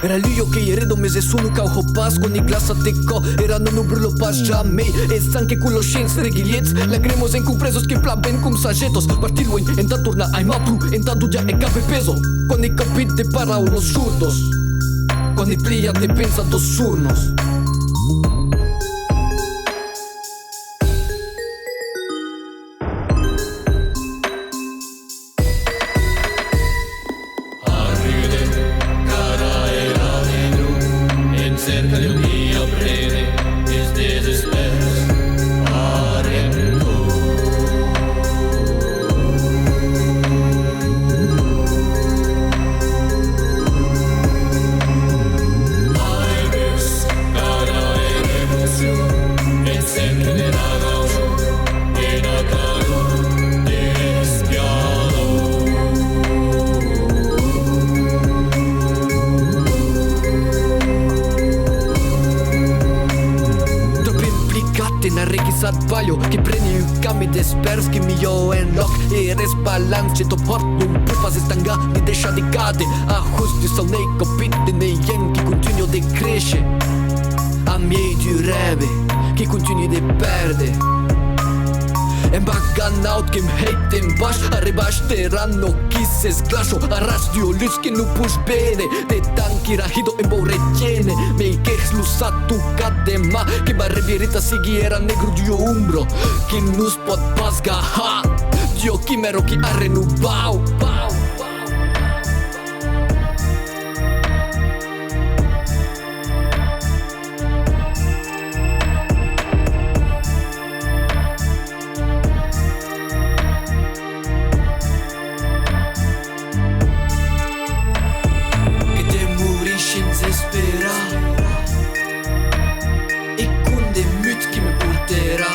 Era lui ok, heredom me nessuno ca o pas con i glasa de co. Era non brullo pas jamais. E anche cu lo scienz reghiliez. Lagremos en compresos che pla ben cum sagetos. Partirlo en da turna ai mapru. En da duja e cape peso. Con i capit de para unos surdos. Con i plia te pensa dos surnos. Cerca de un día breve, es desesperos, arrendo. Ai, Deus, cara e emoción, en cerca de la gaucho, en a calor despiado. Na regisat sbaglio che prendi un cami de spers che mi io en lock e resbalance to port un pupa se stanga di deixa di cade a justi sau nei copite nei yen che continuo de cresce a miei direbbe che continui de perde e bagan out che hate in bash arribasteranno chi se sclascio a radio lus che nu push bene de tanchi rahido e borretiene mei che slusatu cadema che barrebierita sighi era negro dio umbro che nu spot pasga ha dio chimero chi arrenu bau bau. E con de mut che mi porterà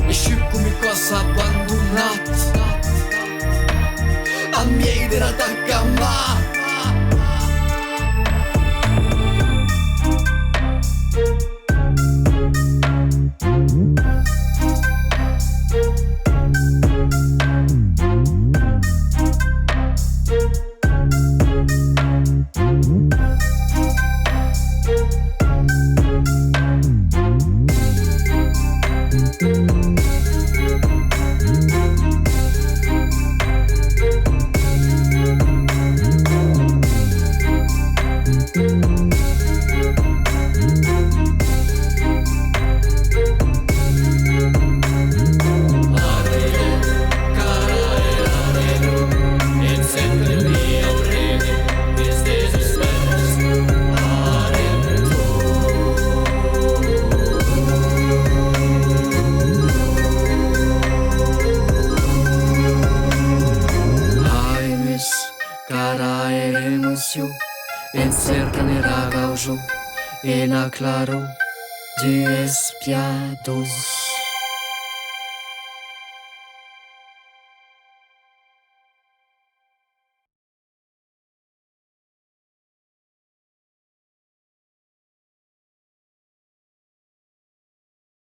e sciù come cosa abbandonat a miei della taccamà. Cara e emoción, en cerca de la gaucho, en aclaro de espiados.